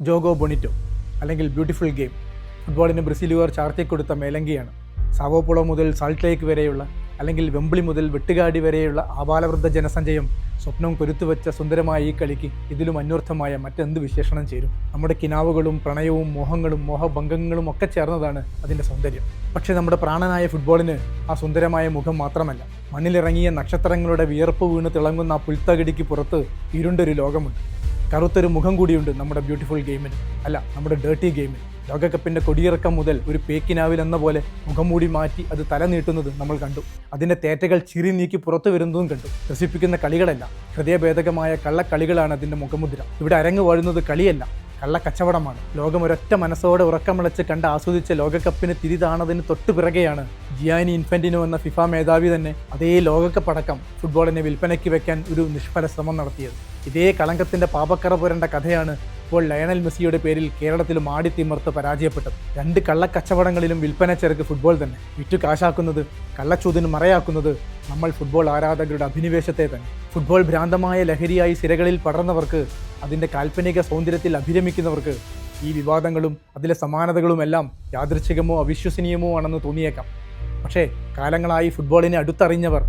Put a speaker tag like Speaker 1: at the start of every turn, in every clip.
Speaker 1: ജോഗോ ബൊണിറ്റോ അല്ലെങ്കിൽ beautiful game ഫുട്ബോളിന് ബ്രസീലുകാർ ചാർത്തിക്കൊടുത്ത മേലങ്കിയാണ്. São Paulo മുതൽ സാൾട്ട് ലേക്ക് വരെയുള്ള അല്ലെങ്കിൽ വെമ്പിളി മുതൽ വെട്ടുകാടി വരെയുള്ള ആബാലവൃദ്ധ ജനസഞ്ചയം സ്വപ്നം കൊരുത്തുവെച്ച സുന്ദരമായ ഈ കളിക്ക് ഇതിലും അന്വർത്ഥമായ മറ്റെന്ത് വിശേഷണം ചേരും? നമ്മുടെ കിനാവുകളും പ്രണയവും മോഹങ്ങളും മോഹഭംഗങ്ങളും ഒക്കെ ചേർന്നതാണ് അതിൻ്റെ സൗന്ദര്യം. പക്ഷേ നമ്മുടെ പ്രാണനായ ഫുട്ബോളിന് ആ സുന്ദരമായ മുഖം മാത്രമല്ല, മണ്ണിലിറങ്ങിയ നക്ഷത്രങ്ങളുടെ വിയർപ്പ് വീണ് തിളങ്ങുന്ന ആ പുൽത്തകിടിക്ക് പുറത്ത് ഇരുണ്ടൊരു ലോകമുണ്ട്. കറുത്തൊരു മുഖം കൂടിയുണ്ട് നമ്മുടെ ബ്യൂട്ടിഫുൾ ഗെയിമിന്, അല്ല നമ്മുടെ ഡേർട്ടി ഗെയിമിന്. ലോകകപ്പിൻ്റെ കൊടിയിറക്കം മുതൽ ഒരു പേക്കിനാവിലെന്ന പോലെ മുഖംമൂടി മാറ്റി അത് തല നീട്ടുന്നത് നമ്മൾ കണ്ടു. അതിൻ്റെ തേറ്റകൾ ചിരി നീക്കി പുറത്തു വരുന്നതും കണ്ടു. രസിപ്പിക്കുന്ന കളികളല്ല, ഹൃദയഭേദകമായ കള്ളക്കളികളാണ് അതിൻ്റെ മുഖമുദ്ര. ഇവിടെ അരങ്ങ് വാഴുന്നത് കളിയല്ല, കള്ളക്കച്ചവടമാണ്. ലോകം ഒരൊറ്റ മനസ്സോടെ ഉറക്കമിളച്ച് കണ്ട് ആസ്വദിച്ച ലോകകപ്പിന് തിരിതാണതിന് തൊട്ടു പിറകെയാണ് ജിയാനി ഇൻഫന്റിനോ എന്ന ഫിഫ മേധാവി തന്നെ അതേ ലോകകപ്പ് അടക്കം ഫുട്ബോളിനെ വിൽപ്പനയ്ക്ക് വെക്കാൻ ഒരു നിഷ്ഫല ശ്രമം നടത്തിയത്. ഇതേ കളങ്കത്തിൻ്റെ പാപക്കറ പുരണ്ട കഥയാണ് ഇപ്പോൾ ലയണൽ മെസ്സിയുടെ പേരിൽ കേരളത്തിലും ആടിത്തിമർത്ത് പരാജയപ്പെട്ടത്. രണ്ട് കള്ളക്കച്ചവടങ്ങളിലും വിൽപ്പന ചരക്ക് ഫുട്ബോൾ തന്നെ. വിറ്റു കാശാക്കുന്നത്, കള്ളച്ചൂതിന് മറയാക്കുന്നത് നമ്മൾ ഫുട്ബോൾ ആരാധകരുടെ അഭിനിവേശത്തെ തന്നെ. ഫുട്ബോൾ ഭ്രാന്തമായ ലഹരിയായി സിരകളിൽ പടർന്നവർക്ക്, അതിൻ്റെ കാൽപ്പനിക സൗന്ദര്യത്തിൽ അഭിരമിക്കുന്നവർക്ക് ഈ വിവാദങ്ങളും അതിലെ സമാനതകളുമെല്ലാം യാദൃച്ഛികമോ അവിശ്വസനീയമോ ആണെന്ന് തോന്നിയേക്കാം. പക്ഷേ കാലങ്ങളായി ഫുട്ബോളിനെ അടുത്തറിഞ്ഞവർ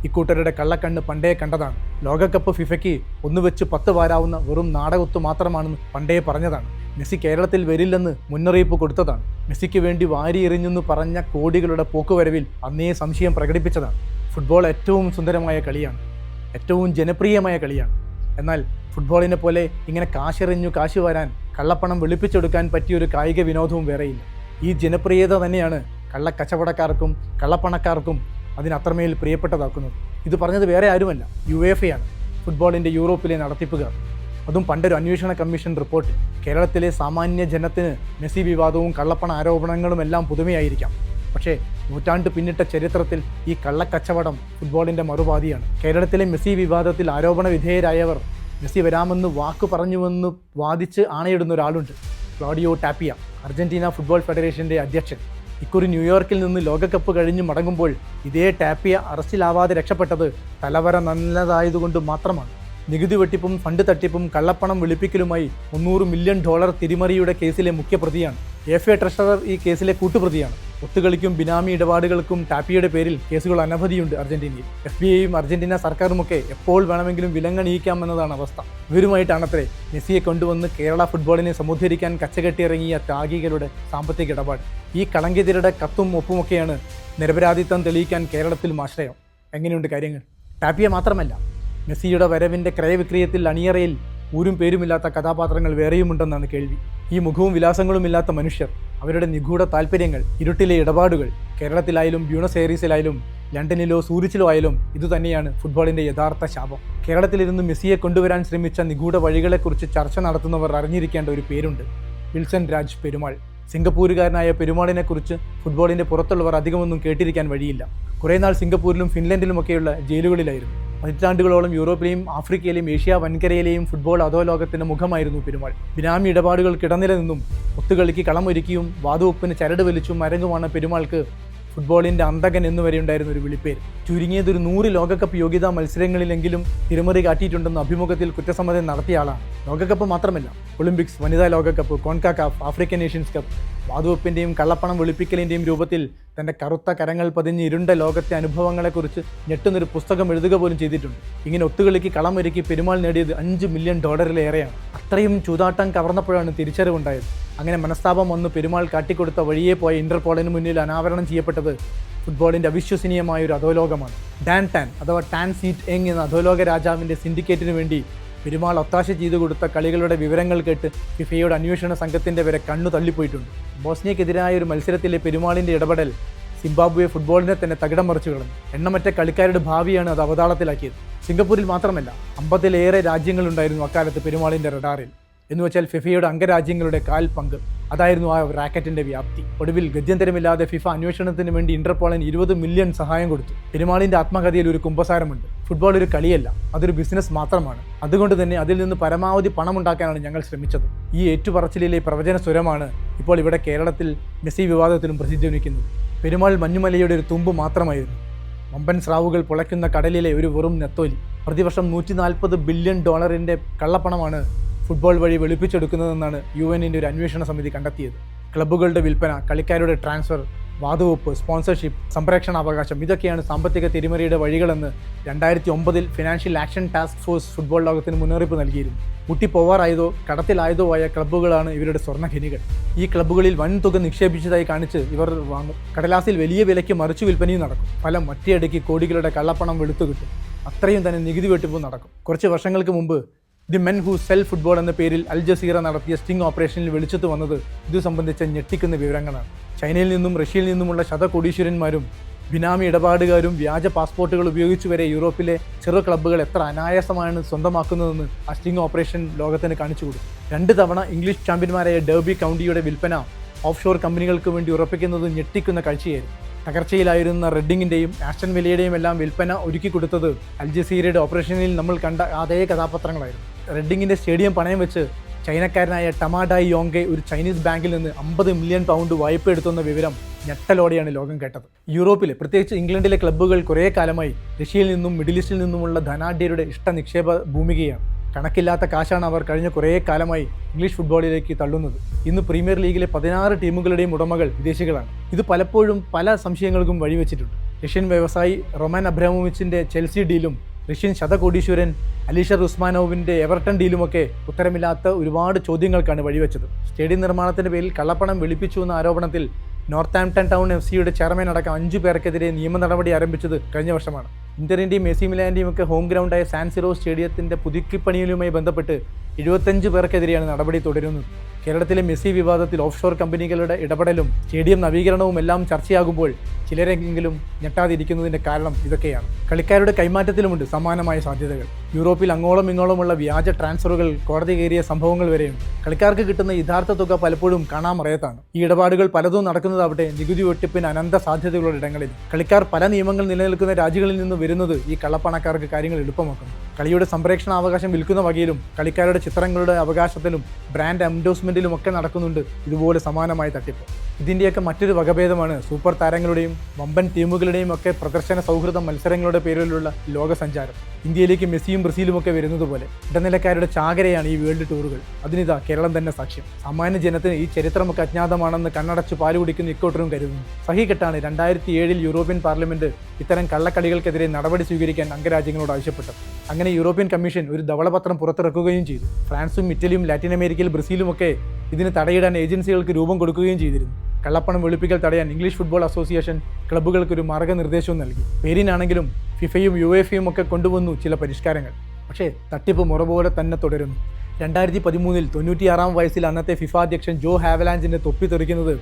Speaker 1: ഇക്കൂട്ടരുടെ കള്ളക്കണ്ണ് പണ്ടേ കണ്ടതാണ്. ലോകകപ്പ് ഫിഫയ്ക്ക് ഒന്നുവെച്ച് 10 വാരാവുന്ന വെറും നാടകത്തു മാത്രമാണെന്ന് പണ്ടേ പറഞ്ഞതാണ്. മെസ്സി കേരളത്തിൽ വരില്ലെന്ന് മുന്നറിയിപ്പ് കൊടുത്തതാണ്. മെസ്സിക്ക് വേണ്ടി വാരി എറിഞ്ഞെന്ന് പറഞ്ഞ കോടികളുടെ പോക്കുവരവിൽ അന്നേ സംശയം പ്രകടിപ്പിച്ചതാണ്. ഫുട്ബോൾ ഏറ്റവും സുന്ദരമായ കളിയാണ്, ഏറ്റവും ജനപ്രിയമായ കളിയാണ്. എന്നാൽ ഫുട്ബോളിനെ പോലെ ഇങ്ങനെ കാശെറിഞ്ഞു കാശ് വരാൻ, കള്ളപ്പണം വെളുപ്പിച്ചെടുക്കാൻ പറ്റിയൊരു കായിക വിനോദവും വേറെയില്ല. ഈ ജനപ്രിയത തന്നെയാണ് കള്ളക്കച്ചവടക്കാർക്കും കള്ളപ്പണക്കാർക്കും അതിനത്രമേൽ പ്രിയപ്പെട്ടതാക്കുന്നത്. ഇത് പറഞ്ഞത് വേറെ ആരുമല്ല, യുവേഫയാണ്, ഫുട്ബോളിൻ്റെ യൂറോപ്പിലെ നടത്തിപ്പുകാർ. അതും പണ്ടൊരു അന്വേഷണ കമ്മീഷൻ റിപ്പോർട്ട്. കേരളത്തിലെ സാമാന്യ ജനത്തിന് മെസ്സി വിവാദവും കള്ളപ്പണ ആരോപണങ്ങളും എല്ലാം പുതുമയായിരിക്കാം. പക്ഷേ നൂറ്റാണ്ട് പിന്നിട്ട ചരിത്രത്തിൽ ഈ കള്ളക്കച്ചവടം ഫുട്ബോളിൻ്റെ മറുപാതിയാണ്. കേരളത്തിലെ മെസ്സി വിവാദത്തിൽ ആരോപണ വിധേയരായവർ മെസ്സി വരാമെന്ന് വാക്ക് പറഞ്ഞുവെന്ന് വാദിച്ച് ആണയിടുന്ന ഒരാളുണ്ട്, ക്ലോഡിയോ ടാപ്പിയ, അർജന്റീന ഫുട്ബോൾ ഫെഡറേഷൻ്റെ അധ്യക്ഷൻ. ഇക്കുറി ന്യൂയോർക്കിൽ നിന്ന് ലോകകപ്പ് കഴിഞ്ഞ് മടങ്ങുമ്പോൾ ഇതേ ടാപ്പിയ അറസ്റ്റിലാവാതെ രക്ഷപ്പെട്ടത് തലവര നല്ലതായതുകൊണ്ട് മാത്രമാണ്. നികുതി വെട്ടിപ്പും ഫണ്ട് തട്ടിപ്പും കള്ളപ്പണം വെളുപ്പിക്കലുമായി $300 മില്യൺ തിരിമറിയുടെ കേസിലെ മുഖ്യപ്രതിയാണ്. എഫ്എ ട്രഷറർ ഈ കേസിലെ കൂട്ടുപ്രതിയാണ്. ഒത്തുകളിക്കും ബിനാമി ഇടപാടുകൾക്കും ടാപ്പിയുടെ പേരിൽ കേസുകൾ അനവധിയുണ്ട് അർജന്റീനയിൽ. FBI-യും അർജന്റീന സർക്കാരുമൊക്കെ എപ്പോൾ വേണമെങ്കിലും വിലങ്ങണിയിക്കാമെന്നതാണ് അവസ്ഥ. ഇവരുമായിട്ടാണത്രേ മെസ്സിയെ കൊണ്ടുവന്ന് കേരള ഫുട്ബോളിനെ സമുദ്ധരിക്കാൻ കച്ചകെട്ടിയിറങ്ങിയ ത്യാഗികളുടെ സാമ്പത്തിക ഇടപാട്. ഈ കളങ്കിതരുടെ കത്തും ഒപ്പുമൊക്കെയാണ് നിരപരാധിത്വം തെളിയിക്കാൻ കേരളത്തിലും ആശ്രയം. എങ്ങനെയുണ്ട് കാര്യങ്ങൾ? ടാപ്പിയ മാത്രമല്ല, മെസ്സിയുടെ വരവിൻ്റെ ക്രയവിക്രയത്തിൽ അണിയറയിൽ ഊരും പേരുമില്ലാത്ത കഥാപാത്രങ്ങൾ വേറെയുമുണ്ടെന്നാണ് കേൾവി. ഈ മുഖവും വിലാസങ്ങളും ഇല്ലാത്ത മനുഷ്യർ, അവരുടെ നിഗൂഢ താല്പര്യങ്ങൾ, ഇരുട്ടിലെ ഇടപാടുകൾ. കേരളത്തിലായാലും ബ്യൂണസ് എയറീസിലായാലും ലണ്ടനിലോ സൂറിച്ചിലോ ആയാലും ഇതുതന്നെയാണ് ഫുട്ബോളിൻ്റെ യഥാർത്ഥ ശാപം. കേരളത്തിലിരുന്ന് മെസ്സിയെ കൊണ്ടുവരാൻ ശ്രമിച്ച നിഗൂഢ വഴികളെക്കുറിച്ച് ചർച്ച നടത്തുന്നവർ അറിഞ്ഞിരിക്കേണ്ട ഒരു പേരുണ്ട്, വിൽസൺ രാജ് പെരുമാൾ. സിംഗപ്പൂരുകാരനായ പെരുമാളിനെക്കുറിച്ച് ഫുട്ബോളിൻ്റെ പുറത്തുള്ളവർ അധികമൊന്നും കേട്ടിരിക്കാൻ വഴിയില്ല. കുറേ നാൾ സിംഗപ്പൂരിലും ഫിൻലൻഡിലുമൊക്കെയുള്ള ജയിലുകളിലായിരുന്നു. പതിറ്റാണ്ടുകളോളം യൂറോപ്പിലെയും ആഫ്രിക്കയിലെയും ഏഷ്യ വൻകരയിലെയും ഫുട്ബോൾ അധോലോകത്തിൻ്റെ മുഖമായിരുന്നു പെരുമാൾ. ബിനാമി ഇടപാടുകൾക്കിടനില നിന്നും ഒത്തുകളിക്ക് കളമൊരുക്കിയും വാതുവെപ്പിന് ചരട് വലിച്ചും അരങ്ങുമാണ് പെരുമാൾക്ക് ഫുട്ബോളിൻ്റെ അന്തകൻ എന്നുവരെയുണ്ടായിരുന്ന ഒരു വിളിപ്പേര്. ചുരുങ്ങിയതൊരു 100 ലോകകപ്പ് യോഗ്യതാ മത്സരങ്ങളിലെങ്കിലും തിരിമറി കാട്ടിയിട്ടുണ്ടെന്ന് അഭിമുഖത്തിൽ കുറ്റസമ്മതം നടത്തിയ ആളാണ്. ലോകകപ്പ് മാത്രമല്ല, ഒളിമ്പിക്സ്, വനിതാ ലോകകപ്പ്, കോൺകാക്കാഫ്, ആഫ്രിക്കൻ നേഷൻസ് കപ്പ്, വാതുവെപ്പിൻ്റെയും കള്ളപ്പണം വെളുപ്പിക്കലിൻ്റെയും രൂപത്തിൽ തൻ്റെ കറുത്ത കരങ്ങൾ പതിഞ്ഞ് ഇരുണ്ട ലോകത്തെ അനുഭവങ്ങളെക്കുറിച്ച് ഞെട്ടുന്നൊരു പുസ്തകം എഴുതുക പോലും ചെയ്തിട്ടുണ്ട്. ഇങ്ങനെ ഒത്തുകളിക്ക് കളമൊരുക്കി പെരുമാൾ നേടിയത് $5 മില്യൺ അത്രയും ചൂതാട്ടം കവർന്നപ്പോഴാണ് തിരിച്ചറിവുണ്ടായത്. അങ്ങനെ മനസ്താപം വന്ന് പെരുമാൾ കാട്ടിക്കൊടുത്ത വഴിയെ പോയ ഇന്റർപോളിന് മുന്നിൽ അനാവരണം ചെയ്യപ്പെട്ടത് ഫുട്ബോളിൻ്റെ അവിശ്വസനീയമായ ഒരു അധോലോകമാണ്. ഡാൻ ടാൻ അഥവാ ടാൻ സീറ്റ് എങ് എന്ന അധോലോക രാജാവിൻ്റെ സിൻഡിക്കേറ്റിന് വേണ്ടി പെരുമാൾ ഒത്താശ ചെയ്തു കൊടുത്ത കളികളുടെ വിവരങ്ങൾ കേട്ട് ഫിഫയുടെ അന്വേഷണ സംഘത്തിൻ്റെ വരെ കണ്ണു തള്ളിപ്പോയിട്ടുണ്ട്. ബോസ്നിയക്കെതിരായ ഒരു മത്സരത്തിലെ പെരുമാളിൻ്റെ ഇടപെടൽ സിംബാബ്വെ ഫുട്ബോളിനെ തന്നെ തകിടം മറിച്ചു കളഞ്ഞു. എണ്ണമറ്റ കളിക്കാരുടെ ഭാവിയാണ് അത് അവതാളത്തിലാക്കിയത്. സിംഗപ്പൂരിൽ മാത്രമല്ല, 50-ലേറെ രാജ്യങ്ങളുണ്ടായിരുന്നു അക്കാലത്ത് പെരുമാളിൻ്റെ റഡാറിൽ. എന്നുവെച്ചാൽ ഫിഫയുടെ അംഗരാജ്യങ്ങളുടെ കാൽ പങ്ക്. അതായിരുന്നു ആ റാക്കറ്റിൻ്റെ വ്യാപ്തി. ഒടുവിൽ ഗത്യന്തരമില്ലാതെ ഫിഫ അന്വേഷണത്തിന് വേണ്ടി ഇന്റർപോളിന് $20 മില്യൺ സഹായം കൊടുത്തു. പെരുമാളിൻ്റെ ആത്മകഥയിൽ ഒരു കുമ്പസാരമുണ്ട്. ഫുട്ബോൾ ഒരു കളിയല്ല, അതൊരു ബിസിനസ് മാത്രമാണ്. അതുകൊണ്ട് തന്നെ അതിൽ നിന്ന് പരമാവധി പണമുണ്ടാക്കാനാണ് ഞങ്ങൾ ശ്രമിച്ചത്. ഈ ഏറ്റുപറച്ചിലിലെ പ്രവചന സ്വരമാണ് ഇപ്പോൾ ഇവിടെ കേരളത്തിൽ മെസ്സി വിവാദത്തിലും പ്രതിധ്വനിക്കുന്നത്. പെരുമാൾ മഞ്ഞുമലയുടെ ഒരു തുമ്പ് മാത്രമായിരുന്നു. വമ്പൻ സ്രാവുകൾ പുളയ്ക്കുന്ന കടലിലെ ഒരു വെറും നെത്തോലി. പ്രതിവർഷം $140 ബില്യൺ കള്ളപ്പണമാണ് ഫുട്ബോൾ വഴി വെളുപ്പിച്ചെടുക്കുന്നതെന്നാണ് UN ഒരു അന്വേഷണ സമിതി കണ്ടെത്തിയത്. ക്ലബ്ബുകളുടെ വിൽപ്പന, കളിക്കാരുടെ ട്രാൻസ്ഫർ, വാതുവെപ്പ്, സ്പോൺസർഷിപ്പ്, സംപ്രേക്ഷണാവകാശം ഇതൊക്കെയാണ് സാമ്പത്തിക തിരിമറിയുടെ വഴികളെന്ന് 2009 financial action task force football ലോകത്തിന് മുന്നറിയിപ്പ് നൽകിയിരുന്നു. മുട്ടിപ്പോവാറായതോ കടത്തിലായതോ ആയ ക്ലബ്ബുകളാണ് ഇവരുടെ സ്വർണ്ണഖനികൾ. ഈ ക്ലബ്ബുകളിൽ വൻതുക നിക്ഷേപിച്ചതായി കാണിച്ച് ഇവർ വാങ്ങും. കടലാസിൽ വലിയ വിലയ്ക്ക് മറിച്ചു വിൽപ്പനയും നടക്കും. ഫലം ഒറ്റയടിക്ക് കോടികളുടെ കള്ളപ്പണം വെളുത്തു കിട്ടും. അത്രയും തന്നെ നികുതി വെട്ടിപ്പും നടക്കും. കുറച്ച് വർഷങ്ങൾക്ക് മുമ്പ് the men who cell football എന്ന പേരിൽ അൽ ജസീറ നടത്തിയ സ്റ്റിംഗ് ഓപ്പറേഷനിൽ വെളിച്ചത്ത് വന്നത് ഇത് സംബന്ധിച്ച ഞെട്ടിക്കുന്ന വിവരങ്ങളാണ്. ചൈനയിൽ നിന്നും റഷ്യയിൽ നിന്നുമുള്ള ശതകോടീശ്വരന്മാരും ബിനാമി ഇടപാടുകാരും വ്യാജ പാസ്പോർട്ടുകൾ ഉപയോഗിച്ചു വരെ യൂറോപ്പിലെ ചെറു ക്ലബ്ബുകൾ എത്ര അനായാസമാണ് സ്വന്തമാക്കുന്നതെന്ന് ആ സ്റ്റിംഗ് ഓപ്പറേഷൻ ലോകത്തിന് കാണിച്ചു കൊടുത്തു. 2 തവണ ഇംഗ്ലീഷ് ചാമ്പ്യന്മാരായ ഡെർബി കൗണ്ടിയുടെ വിൽപ്പന ഓഫ്ഷോർ കമ്പനികൾക്ക് വേണ്ടി ഉറപ്പിക്കുന്നത് ഞെട്ടിക്കുന്ന കാഴ്ചയായിരുന്നു. തകർച്ചയിലായിരുന്ന റെഡിങ്ങിൻ്റെയും ആസ്റ്റൺ വില്ലയുടെയും എല്ലാം വിൽപ്പന ഒരുക്കി കൊടുത്തത് അൽ ജസീറയുടെ ഓപ്പറേഷനിൽ നമ്മൾ കണ്ട അതേ കഥാപാത്രങ്ങളായിരുന്നു. റെഡിങ്ങിൻ്റെ സ്റ്റേഡിയം പണയം വെച്ച് ചൈനക്കാരനായ ടമാഡായി യോങ്കെ ഒരു ചൈനീസ് ബാങ്കിൽ നിന്ന് 50 മില്യൺ പൗണ്ട് വായ്പ എടുത്തുന്ന വിവരം ഞെട്ടലോടെയാണ് ലോകം കേട്ടത്. യൂറോപ്പിലെ, പ്രത്യേകിച്ച് ഇംഗ്ലണ്ടിലെ ക്ലബ്ബുകൾ കുറേ കാലമായി റഷ്യയിൽ നിന്നും മിഡിൽ ഈസ്റ്റിൽ നിന്നുമുള്ള ധനാഢ്യരുടെ ഇഷ്ട നിക്ഷേപ ഭൂമികയാണ്. കണക്കില്ലാത്ത കാശാണ് അവർ കഴിഞ്ഞ കുറേ കാലമായി ഇംഗ്ലീഷ് ഫുട്ബോളിലേക്ക് തള്ളുന്നത്. ഇന്ന് പ്രീമിയർ ലീഗിലെ 16 ടീമുകളുടെയും ഉടമകൾ വിദേശികളാണ്. ഇത് പലപ്പോഴും പല സംശയങ്ങൾക്കും വഴിവെച്ചിട്ടുണ്ട്. റഷ്യൻ വ്യവസായി റൊമാൻ അബ്രാമോവിച്ചിൻ്റെ ചെൽസി ഡീലും റഷ്യൻ ശതകോടീശ്വരൻ അലീഷർ ഉസ്മാനോവിൻ്റെ എവർട്ടൺ ഡീലുമൊക്കെ ഉത്തരമില്ലാത്ത ഒരുപാട് ചോദ്യങ്ങൾക്കാണ് വഴിവെച്ചത്. സ്റ്റേഡിയം നിർമ്മാണത്തിൻ്റെ പേരിൽ കള്ളപ്പണം വെളുപ്പിച്ചു എന്ന ആരോപണത്തിൽ നോർത്താംപ്ടൺ ടൗൺ FC ചെയർമാൻ അടക്കം 5 പേർക്കെതിരെ നിയമ നടപടി ആരംഭിച്ചത് കഴിഞ്ഞ വർഷമാണ്. ഇന്ററിന്റെയും AC മിലാന്റെയും ഒക്കെ ഹോം ഗ്രൗണ്ടായ സാൻ സിറോ സ്റ്റേഡിയത്തിന്റെ പുതുക്കിപ്പണിയിലുമായി ബന്ധപ്പെട്ട് 75 പേർക്കെതിരെയാണ് നടപടി തുടരുന്നത്. കേരളത്തിലെ മെസ്സി വിവാദത്തിൽ ഓഫ്ഷോർ കമ്പനികളുടെ ഇടപെടലും സ്റ്റേഡിയം നവീകരണവും എല്ലാം ചർച്ചയാകുമ്പോൾ ചിലരെങ്കിലും ഞെട്ടാതിരിക്കുന്നതിന്റെ കാരണം ഇതൊക്കെയാണ്. കളിക്കാരുടെ കൈമാറ്റത്തിലുമുണ്ട് സമാനമായ സാധ്യതകൾ. യൂറോപ്പിൽ അങ്ങോളം ഇങ്ങോളമുള്ള വ്യാജ ട്രാൻസ്ഫറുകൾ കോടതി കയറിയ സംഭവങ്ങൾ വരെയുണ്ട്. കളിക്കാർക്ക് കിട്ടുന്ന യഥാർത്ഥ തുക പലപ്പോഴും കാണാമറയത്താണ്. ഈ ഇടപാടുകൾ പലതും നടക്കുന്നതാവട്ടെ നികുതി വെട്ടിപ്പിന് അനന്ത സാധ്യതകളുടെ ഇടങ്ങളിൽ. കളിക്കാർ പല നിയമങ്ങൾ നിലനിൽക്കുന്ന രാജ്യങ്ങളിൽ നിന്ന് വരുന്നത് ഈ കള്ളപ്പണക്കാർക്ക് കാര്യങ്ങൾ എളുപ്പമാക്കുന്നു. കളിയുടെ സംപ്രേക്ഷണാവകാശം വിൽക്കുന്ന വകയിലും കളിക്കാരുടെ ചിത്രങ്ങളുടെ അവകാശത്തിലും ബ്രാൻഡ് എൻഡോഴ്സ്മെന്റിലും ഒക്കെ നടക്കുന്നുണ്ട് ഇതുപോലെ സമാനമായ തട്ടിപ്പ്. ഇതിൻ്റെയൊക്കെ മറ്റൊരു വകഭേദമാണ് സൂപ്പർ താരങ്ങളുടെയും വമ്പൻ ടീമുകളുടെയും ഒക്കെ പ്രദർശന സൗഹൃദ മത്സരങ്ങളുടെ പേരിലുള്ള ലോകസഞ്ചാരം. ഇന്ത്യയിലേക്ക് മെസ്സിയും ബ്രസീലും ഒക്കെ വരുന്നത് പോലെ ഇടനിലക്കാരുടെ ചാകരയാണ് ഈ വേൾഡ് ടൂറുകൾ. അതിനിതാ കേരളം തന്നെ സാക്ഷ്യം. സാമാന്യ ജനത്തിന് ഈ ചരിത്രമൊക്കെ അജ്ഞാതമാണെന്ന് കണ്ണടച്ച് പാല് കുടിക്കുന്ന ഇക്കോട്ടരും കരുതുന്നു. സഹികെട്ടാണ് 2007 യൂറോപ്യൻ പാർലമെന്റ് ഇത്തരം കള്ളക്കളികൾക്കെതിരെ നടപടി സ്വീകരിക്കാൻ അംഗരാജ്യങ്ങളോട് ആവശ്യപ്പെട്ടത്. അങ്ങനെ യൂറോപ്യൻ കമ്മീഷൻ ഒരു ധവളപത്രം പുറത്തിറക്കുകയും ചെയ്തു. ഫ്രാൻസും ഇറ്റലിയും ലാറ്റിൻ അമേരിക്കയിൽ ബ്രസീലുമൊക്കെ ഇതിന് തടയിടാൻ ഏജൻസികൾക്ക് രൂപം കൊടുക്കുകയും ചെയ്തിരുന്നു. കള്ളപ്പണം വെളുപ്പിക്കൽ തടയാൻ ഇംഗ്ലീഷ് ഫുട്ബോൾ അസോസിയേഷൻ ക്ലബ്ബുകൾക്കൊരു മാർഗ്ഗനിർദ്ദേശവും നൽകി. പേരിനാണെങ്കിലും ഫിഫയും UEFAയും ഒക്കെ കൊണ്ടുവന്നു ചില പരിഷ്കാരങ്ങൾ. പക്ഷേ തട്ടിപ്പ് മുറ പോലെ തന്നെ തുടരുന്നു. 2013 96-ാം വയസ്സിൽ അന്നത്തെ ഫിഫ അധ്യക്ഷൻ ജോ ഹാവലാഞ്ചിന്റെ തൊപ്പി തെറിക്കുന്നത്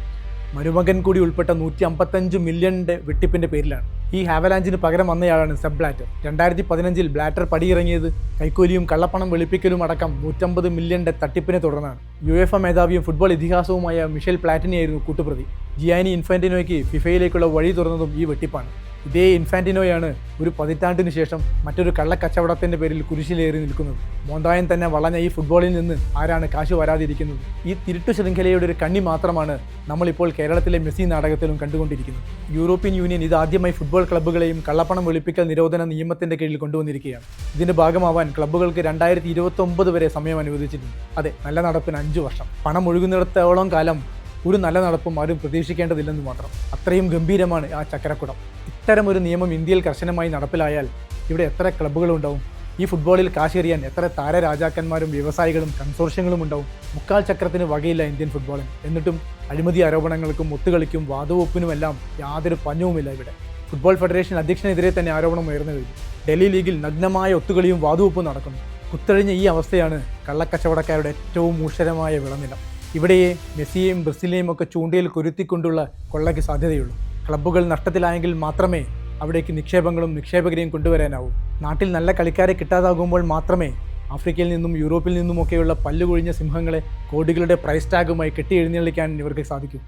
Speaker 1: മരുമകൻ കൂടി ഉൾപ്പെട്ട 155 മില്യണിന്റെ വെട്ടിപ്പിന്റെ പേരിലാണ്. ഈ ഹാവലാഞ്ചിന് പകരം വന്നയാളാണ് സെബ് ബ്ലാറ്റർ. 2015 ബ്ലാറ്റർ പടിയിറങ്ങിയത് കൈക്കൂലിയും കള്ളപ്പണം വെളുപ്പിക്കലും അടക്കം 150 മില്യണിന്റെ തട്ടിപ്പിനെ തുടർന്നാണ്. UEFA മേധാവിയും ഫുട്ബോൾ ഇതിഹാസവുമായ മിഷേൽ പ്ലാറ്റിനിയായിരുന്നു കൂട്ടുപ്രതി. ജിയാനി ഇൻഫാന്റിനോയ്ക്ക് ഫിഫയിലേക്കുള്ള വഴി തുറന്നതും ഈ വെട്ടിപ്പാണ്. ഇതേ ഇൻഫാന്റിനോയാണ് ഒരു 10 പതിറ്റാണ്ടിന് ശേഷം മറ്റൊരു കള്ളക്കച്ചവടത്തിന്റെ പേരിൽ കുരിശിലേറി നിൽക്കുന്നത്. മോന്തായൻ തന്നെ വളഞ്ഞ ഈ ഫുട്ബോളിൽ നിന്ന് ആരാണ് കാശ് വരാതിരിക്കുന്നത്? ഈ തിരുട്ടു ശൃംഖലയുടെ ഒരു കണ്ണി മാത്രമാണ് നമ്മളിപ്പോൾ കേരളത്തിലെ മെസ്സി നാടകത്തിലും കണ്ടുകൊണ്ടിരിക്കുന്നത്. യൂറോപ്യൻ യൂണിയൻ ഇതാദ്യമായി ഫുട്ബോൾ ക്ലബ്ബുകളെയും കള്ളപ്പണം വെളുപ്പിക്കൽ നിരോധന നിയമത്തിന്റെ കീഴിൽ കൊണ്ടുവന്നിരിക്കുകയാണ്. ഇതിന്റെ ഭാഗമാവാൻ ക്ലബ്ബുകൾക്ക് 2029 വരെ സമയം അനുവദിച്ചിട്ടുണ്ട്. അതെ, നല്ല നടപ്പിന് 5 വർഷം. പണം ഒഴുകുന്നിടത്തോളം കാലം ഒരു നല്ല നടപ്പും ആരും പ്രതീക്ഷിക്കേണ്ടതില്ലെന്ന് മാത്രം. അത്രയും ഗംഭീരമാണ് ആ ചക്രക്കുടം. ഇത്തരമൊരു നിയമം ഇന്ത്യയിൽ കർശനമായി നടപ്പിലായാൽ ഇവിടെ എത്ര ക്ലബ്ബുകളുണ്ടാവും? ഈ ഫുട്ബോളിൽ കാശെറിയാൻ എത്ര താരരാജാക്കന്മാരും വ്യവസായികളും കൺസോർഷ്യങ്ങളും ഉണ്ടാവും? മുക്കാൽ ചക്രത്തിന് വകയില്ല ഇന്ത്യൻ ഫുട്ബോളിന്. എന്നിട്ടും അഴിമതി ആരോപണങ്ങൾക്കും ഒത്തുകളിക്കും വാതുവെപ്പിനുമെല്ലാം യാതൊരു പഞ്ഞവുമില്ല ഇവിടെ. ഫുട്ബോൾ ഫെഡറേഷൻ അധ്യക്ഷനെതിരെ തന്നെ ആരോപണം ഉയർന്നു കഴിഞ്ഞു. ഡൽഹി ലീഗിൽ നഗ്നമായ ഒത്തുകളിയും വാതുവെപ്പും നടക്കുന്നു. കുത്തഴിഞ്ഞ ഈ അവസ്ഥയാണ് കള്ളക്കച്ചവടക്കാരുടെ ഏറ്റവും മൂഷരമായ വിളനിലം. ഇവിടെയേ മെസ്സിയെയും ബ്രസീലിനെയും ഒക്കെ ചൂണ്ടയിൽ കൊരുത്തിക്കൊണ്ടുള്ള കൊള്ളയ്ക്ക് സാധ്യതയുള്ളൂ. ക്ലബ്ബുകൾ നഷ്ടത്തിലായെങ്കിൽ മാത്രമേ അവിടേക്ക് നിക്ഷേപങ്ങളും നിക്ഷേപകരെയും കൊണ്ടുവരാനാവൂ. നാട്ടിൽ നല്ല കളിക്കാരെ കിട്ടാതാകുമ്പോൾ മാത്രമേ ആഫ്രിക്കയിൽ നിന്നും യൂറോപ്പിൽ നിന്നുമൊക്കെയുള്ള പല്ലുകൊഴിഞ്ഞ സിംഹങ്ങളെ കോടികളുടെ പ്രൈസ് ടാഗുമായി കെട്ടി എഴുന്നള്ളിക്കാൻ ഇവർക്ക് സാധിക്കൂ.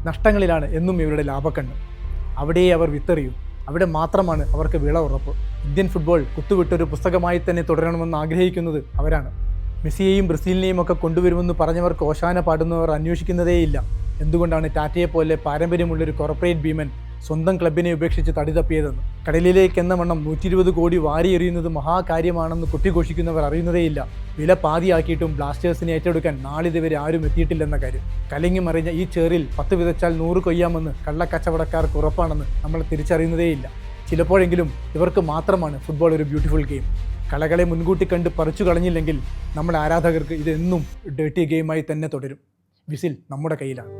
Speaker 1: നഷ്ടങ്ങളിലാണ് എന്നും ഇവരുടെ ലാഭക്കണ്ണ്. അവിടെയേ അവർ വിത്തെറിയൂ. അവിടെ മാത്രമാണ് അവർക്ക് വിള ഉറപ്പ്. ഇന്ത്യൻ ഫുട്ബോൾ കുത്തുവിട്ടൊരു പുസ്തകമായി തന്നെ തുടരണമെന്ന് ആഗ്രഹിക്കുന്നത് അവരാണ്. മെസ്സിയെയും ബ്രസീലിനെയും ഒക്കെ കൊണ്ടുവരുമെന്ന് പറഞ്ഞവർക്ക് ഓശാന പാടുന്നവർ അന്വേഷിക്കുന്നതേയില്ല. എന്തുകൊണ്ടാണ് ടാറ്റയെ പോലെ പാരമ്പര്യമുള്ളൊരു കോർപ്പറേറ്റ് ഭീമൻ സ്വന്തം ക്ലബിനെ ഉപേക്ഷിച്ച് തടി തപ്പിയതെന്ന്. കടലിലേക്ക് എന്ന വണ്ണം 120 കോടി വാരിയെറിയുന്നത് മഹാകാര്യമാണെന്ന് കൊട്ടിഘോഷിക്കുന്നവർ അറിയുന്നതേയില്ല. വില പാതിയാക്കിയിട്ടും ബ്ലാസ്റ്റേഴ്സിനെ ഏറ്റെടുക്കാൻ നാളിതുവരെ ആരും എത്തിയിട്ടില്ലെന്ന കാര്യം. കലങ്ങി മറിഞ്ഞ ഈ ചേറിൽ 10 വിതച്ചാൽ 100 കൊയ്യാമെന്ന് കള്ളക്കച്ചവടക്കാർക്ക് ഉറപ്പാണെന്ന് നമ്മൾ തിരിച്ചറിയുന്നതേയില്ല. ചിലപ്പോഴെങ്കിലും ഇവർക്ക് മാത്രമാണ് ഫുട്ബോൾ ഒരു ബ്യൂട്ടിഫുൾ ഗെയിം. കളകളെ മുൻകൂട്ടി കണ്ട് പറിച്ചു കളഞ്ഞില്ലെങ്കിൽ നമ്മുടെ ആരാധകർക്ക് ഇതെന്നും ഡേർട്ടി ഗെയിമായി തന്നെ തുടരും. വിസിൽ നമ്മുടെ കയ്യിലാണ്.